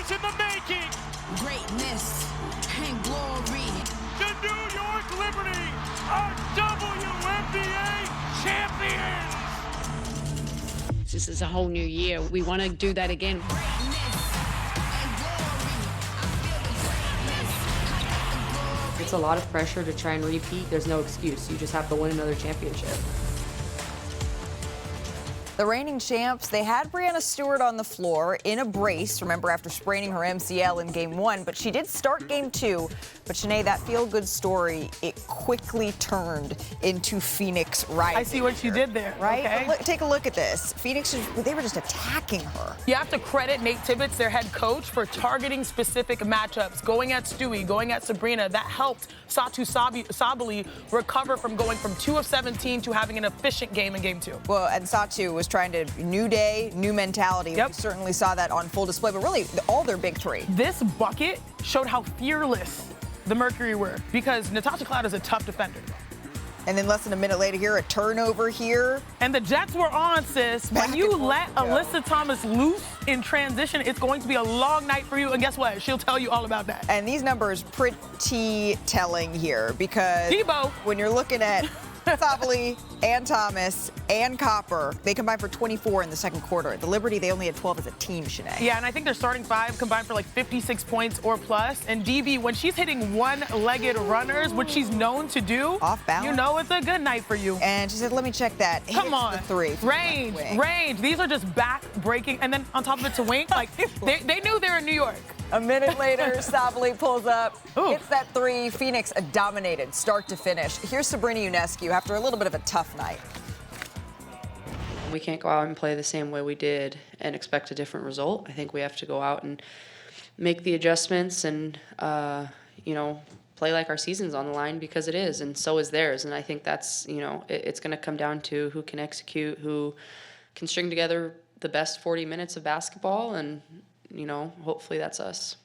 was in the making. Greatness and glory. The New York Liberty are WNBA champions. This is a whole new year. We want to do that again. It's a lot of pressure to try and repeat. There's no excuse. You just have to win another championship. The reigning champs, they had Breanna Stewart on the floor in a brace, remember, after spraining her MCL in Game 1, but she did start Game 2. But, Sinead, that feel-good story, it quickly turned into Phoenix rising. I see what you did there. Right? Okay. But take a look at this. Phoenix, they were just attacking her. You have to credit Nate Tibbetts, their head coach, for targeting specific matchups, going at Stewie, going at Sabrina. That helped Satu Sabally recover from going from 2 of 17 to having an efficient game in Game 2. Well, and Satu was trying to new day, new mentality. Yep. We certainly saw that on full display, but really all their big three. This bucket showed how fearless the Mercury were, because Natasha Cloud is a tough defender. And then less than a minute later here, a turnover here. And the Jets were on, sis. When you let Alyssa Thomas loose in transition, it's going to be a long night for you. And guess what? She'll tell you all about that. And these numbers pretty telling here, because Debo, when you're looking at Sabally and Thomas and Copper, they combined for 24 in the second quarter. The Liberty, they only had 12 as a team, Sinead. yeah, and I think their starting five combined for like 56 points or plus. And DB, when she's hitting one-legged runners, which she's known to do, off balance, you know it's a good night for you. And she said, let me check that. Come on. The three. Range. These are just back-breaking. And then on top of it, to wink, like, they knew they were in New York. A minute later, Sabally pulls up, Ooh. hits that three. Phoenix dominated start to finish. Here's Sabrina Ionescu after a little bit of a tough night. We can't go out and play the same way we did and expect a different result. I think we have to go out and make the adjustments and, play like our season's on the line, because it is, and so is theirs. And I think that's, it's going to come down to who can execute, who can string together the best 40 minutes of basketball, and hopefully that's us.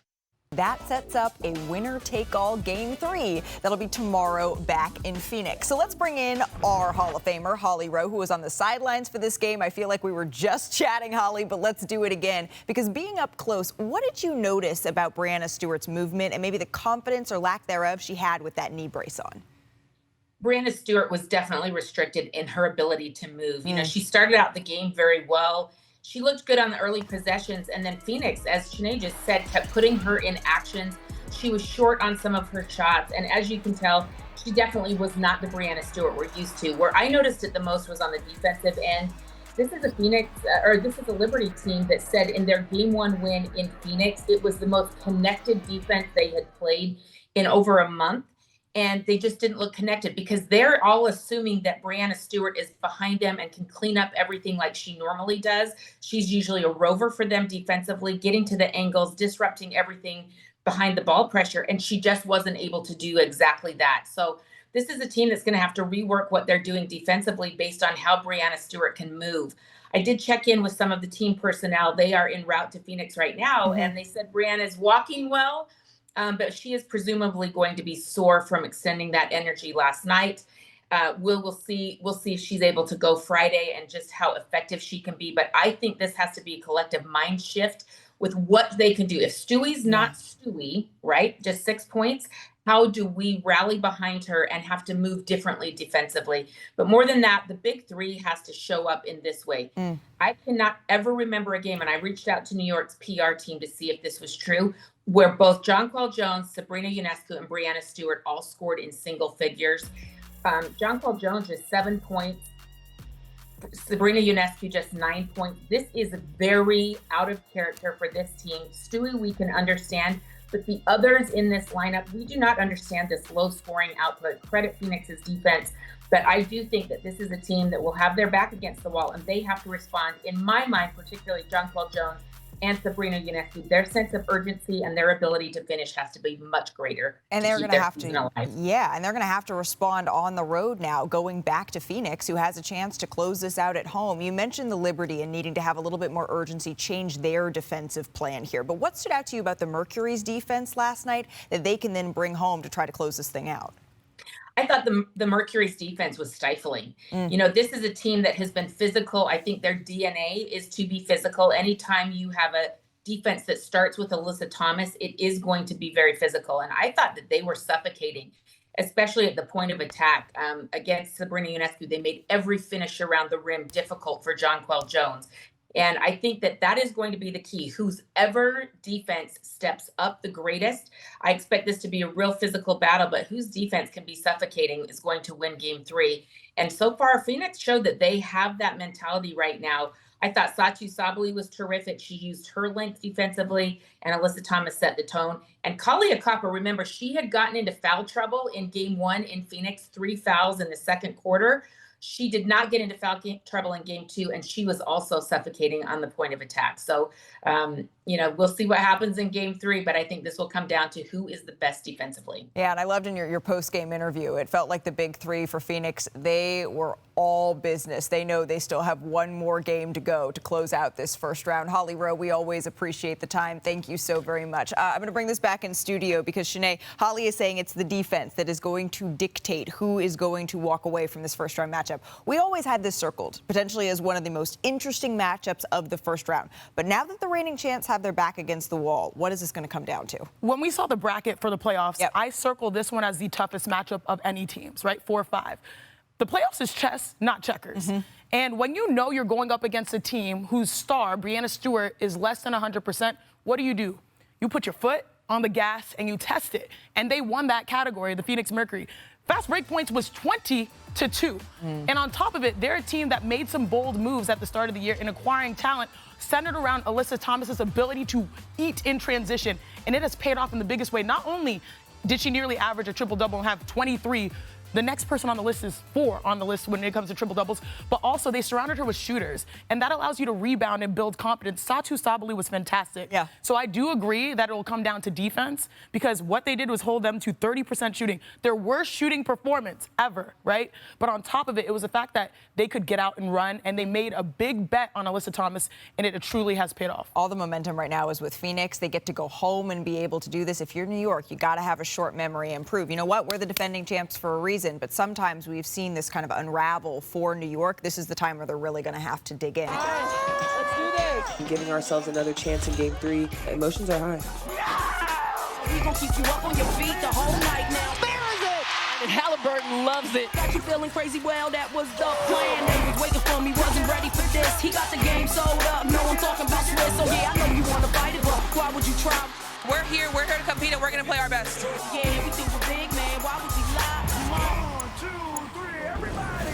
That sets up a winner-take-all Game 3 that'll be tomorrow back in Phoenix. So let's bring in our Hall of Famer, Holly Rowe, who was on the sidelines for this game. I feel like we were just chatting, Holly, but let's do it again. Because being up close, what did you notice about Breanna Stewart's movement and maybe the confidence or lack thereof she had with that knee brace on? Breanna Stewart was definitely restricted in her ability to move. She started out the game very well. She looked good on the early possessions, and then Phoenix, as Sinead just said, kept putting her in actions. She was short on some of her shots, and as you can tell, she definitely was not the Breanna Stewart we're used to. Where I noticed it the most was on the defensive end. This is a Liberty team that said in their Game 1 win in Phoenix, it was the most connected defense they had played in over a month. And they just didn't look connected, because they're all assuming that Breanna Stewart is behind them and can clean up everything like she normally does. She's usually a rover for them defensively, getting to the angles, disrupting everything behind the ball pressure. And she just wasn't able to do exactly that. So this is a team that's going to have to rework what they're doing defensively based on how Breanna Stewart can move. I did check in with some of the team personnel. They are en route to Phoenix right now, and they said Breanna is walking well. But she is presumably going to be sore from extending that energy last night. We'll see if she's able to go Friday and just how effective she can be. But I think this has to be a collective mind shift with what they can do. If Stewie's not Stewie, right, just 6 points, how do we rally behind her and have to move differently defensively? But more than that, the big three has to show up in this way. I cannot ever remember a game, and I reached out to New York's PR team to see if this was true, where both Jonquel Jones, Sabrina Ionescu, and Breanna Stewart all scored in single figures. Jonquel Jones just 7 points. Sabrina Ionescu just 9 points. This is very out of character for this team. Stewie, we can understand, but the others in this lineup, we do not understand this low-scoring output. Credit Phoenix's defense, but I do think that this is a team that will have their back against the wall, and they have to respond. In my mind, particularly Jonquel Jones and Sabrina Ionescu, their sense of urgency and their ability to finish has to be much greater. And they're going to have to, and they're going to have to respond on the road now, going back to Phoenix, who has a chance to close this out at home. You mentioned the Liberty and needing to have a little bit more urgency, change their defensive plan here. But what stood out to you about the Mercury's defense last night that they can then bring home to try to close this thing out? I thought the Mercury's defense was stifling. This is a team that has been physical. I think their DNA is to be physical. Anytime you have a defense that starts with Alyssa Thomas, it is going to be very physical. And I thought that they were suffocating, especially at the point of attack. Against Sabrina Ionescu, they made every finish around the rim difficult for Jonquel Jones. And I think that that is going to be the key. Whose ever defense steps up the greatest, I expect this to be a real physical battle, but whose defense can be suffocating is going to win game 3. And so far, Phoenix showed that they have that mentality right now. I thought Satou Sabally was terrific. She used her length defensively, and Alyssa Thomas set the tone. And Kalia Copper, remember, she had gotten into foul trouble in game 1 in Phoenix, 3 fouls in the second quarter. She did not get into foul trouble in game 2, and she was also suffocating on the point of attack. So, we'll see what happens in game 3, but I think this will come down to who is the best defensively. Yeah, and I loved in your post-game interview, it felt like the big 3 for Phoenix, they were all business. They know they still have one more game to go to close out this first round. Holly Rowe, we always appreciate the time. Thank you so very much. I'm going to bring this back in studio because, Shanae, Holly is saying it's the defense that is going to dictate who is going to walk away from this first round matchup. We always had this circled, potentially as one of the most interesting matchups of the first round. But now that the reigning champs have their back against the wall, what is this going to come down to? When we saw the bracket for the playoffs, I circled this one as the toughest matchup of any teams, right? 4 or 5. The playoffs is chess, not checkers. And when you know you're going up against a team whose star, Breanna Stewart, is less than 100%, what do? You put your foot on the gas and you test it. And they won that category, the Phoenix Mercury. Fast break points was 20-2. And on top of it, they're a team that made some bold moves at the start of the year in acquiring talent centered around Alyssa Thomas's ability to eat in transition. And it has paid off in the biggest way. Not only did she nearly average a triple-double and have 23, the next person on the list is 4 on the list when it comes to triple doubles, but also they surrounded her with shooters, and that allows you to rebound and build confidence. Satou Sabally was fantastic. Yeah. So I do agree that it will come down to defense because what they did was hold them to 30% shooting, their worst shooting performance ever, right? But on top of it, it was the fact that they could get out and run, and they made a big bet on Alyssa Thomas, and it truly has paid off. All the momentum right now is with Phoenix. They get to go home and be able to do this. If you're New York, you got to have a short memory and prove. You know what? We're the defending champs for a reason. But sometimes we've seen this kind of unravel for New York. This is the time where they're really going to have to dig in. Let's do this. Giving ourselves another chance in game 3. Emotions are high. We gonna keep you up on your feet the whole night now. There is it! And Halliburton loves it. Got you feeling crazy? Well, that was the plan. They was waiting for me, wasn't ready for this. He got the game sold up. No, I'm talking about Swiss. So yeah, I know you want to fight it, but why would you try? We're here to compete, and we're going to play our best. Yeah, we think we're big, man. Why would we lie? 1, 2, 3, everybody!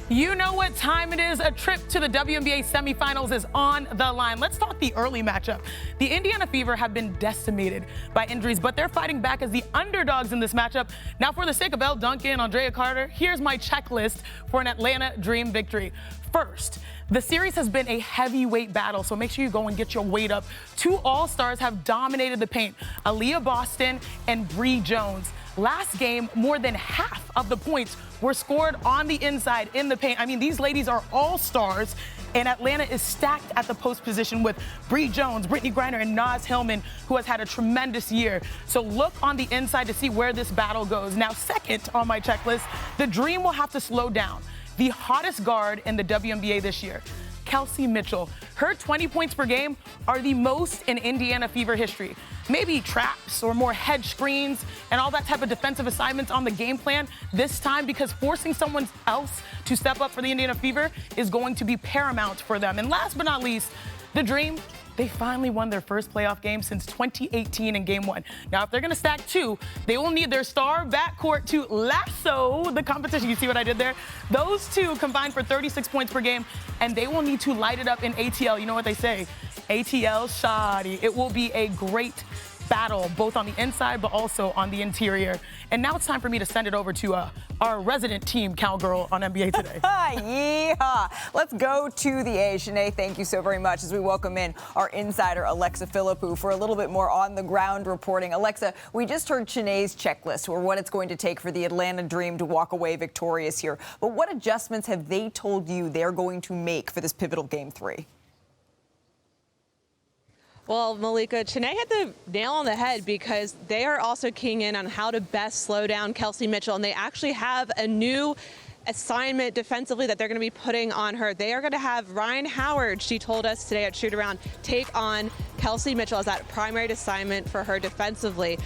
You know what time it is. A trip to the WNBA semifinals is on the line. Let's talk the early matchup. The Indiana Fever have been decimated by injuries, but they're fighting back as the underdogs in this matchup. Now, for the sake of Elle Duncan and Andrea Carter, here's my checklist for an Atlanta Dream victory. First, the series has been a heavyweight battle, so make sure you go and get your weight up. 2 All-Stars have dominated the paint, Aaliyah Boston and Bree Jones. Last game, more than half of the points were scored on the inside in the paint. I mean, these ladies are all-stars, and Atlanta is stacked at the post position with Bree Jones, Brittany Griner, and Naz Hillman, who has had a tremendous year. So look on the inside to see where this battle goes. Now, second on my checklist, the Dream will have to slow down. The hottest guard in the WNBA this year, Kelsey Mitchell. Her 20 points per game are the most in Indiana Fever history. Maybe traps or more hedge screens and all that type of defensive assignments on the game plan this time, because forcing someone else to step up for the Indiana Fever is going to be paramount for them. And last but not least, the Dream, they finally won their first playoff game since 2018 in Game 1. Now, if they're going to stack 2, they will need their star backcourt to lasso the competition. You see what I did there? Those 2 combined for 36 points per game, and they will need to light it up in ATL. You know what they say? ATL shoddy. It will be a great battle, both on the inside but also on the interior. And now it's time for me to send it over to our resident team cowgirl on NBA Today. Yeehaw! Let's go to the A. Shanae, thank you so very much as we welcome in our insider, Alexa Philippou, for a little bit more on-the-ground reporting. Alexa, we just heard Shanae's checklist for what it's going to take for the Atlanta Dream to walk away victorious here. But what adjustments have they told you they're going to make for this pivotal Game 3? Well, Malika, Shanae hit the nail on the head because they are also keying in on how to best slow down Kelsey Mitchell, and they actually have a new assignment defensively that they're going to be putting on her. They are going to have Ryan Howard, she told us today at shoot-around, take on Kelsey Mitchell as that primary assignment for her defensively.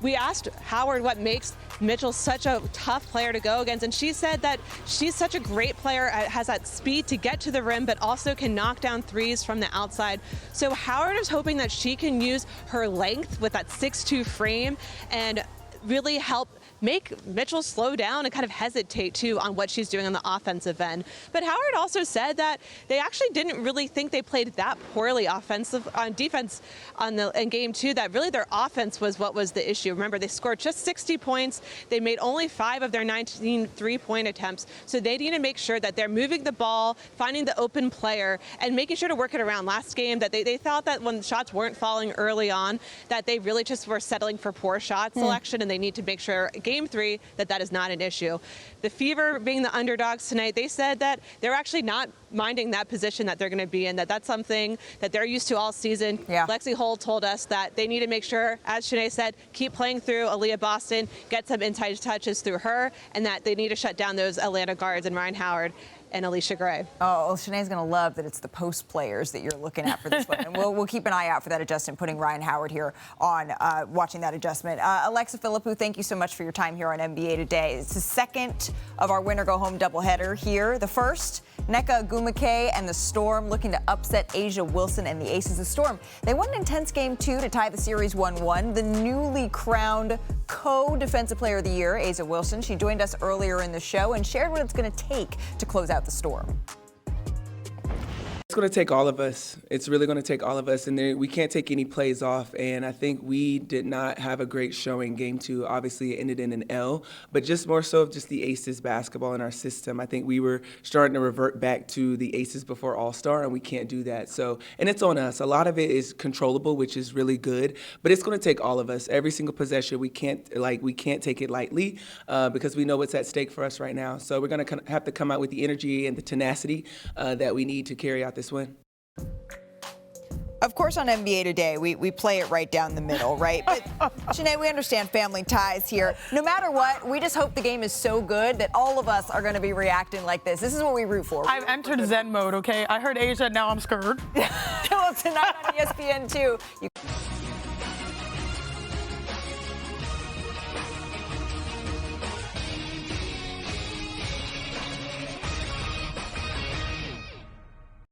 We asked Howard what makes Mitchell such a tough player to go against, and she said that she's such a great player, has that speed to get to the rim, but also can knock down threes from the outside. So Howard is hoping that she can use her length with that 6'2" frame and really help make Mitchell slow down and kind of hesitate too on what she's doing on the offensive end. But Howard also said that they actually didn't really think they played that poorly on defense in game 2, that really their offense was what was the issue. Remember, they scored just 60 points. They made only 5 of their 19 3-point attempts. So they need to make sure that they're moving the ball, finding the open player, and making sure to work it around. Last game, that they thought that when shots weren't falling early on, that they really just were settling for poor shot selection, and they need to make sure game 3 that is not an issue. The Fever being the underdogs tonight, they said that they're actually not minding that position that they're going to be in, that's something that they're used to all season. Yeah. Lexi Hull told us that they need to make sure, as Shanae said, keep playing through Aaliyah Boston, get some inside touches through her, and that they need to shut down those Atlanta guards and Ryan Howard and Alicia Gray. Oh, well, Shanae's going to love that it's the post players that you're looking at for this one. And we'll keep an eye out for that adjustment, putting Ryan Howard here on watching that adjustment. Alexa Philippou, thank you so much for your time here on NBA Today. It's the second of our winner-go-home doubleheader here. The first, Nneka Ogwumike and the Storm looking to upset A'ja Wilson and the Aces. The Storm, they won an intense game 2 to tie the series 1-1. The newly crowned co-defensive player of the year, A'ja Wilson, she joined us earlier in the show and shared what it's going to take to close out the Storm. It's going to take all of us. It's really going to take all of us, and we can't take any plays off. And I think we did not have a great showing game 2. Obviously, it ended in an L, but just more so of just the Aces basketball in our system. I think we were starting to revert back to the Aces before All-Star, and we can't do that. So, and it's on us. A lot of it is controllable, which is really good, but it's going to take all of us. Every single possession, we can't take it lightly because we know what's at stake for us right now. So we're going to have to come out with the energy and the tenacity that we need to carry out this win. Of course, on NBA Today, we play it right down the middle, right? But, Shanae, we understand family ties here. No matter what, we just hope the game is so good that all of us are going to be reacting like this. This is what we root for. I've entered Zen mode, okay? I heard A'ja, now I'm scared. Well, tonight on ESPN 2.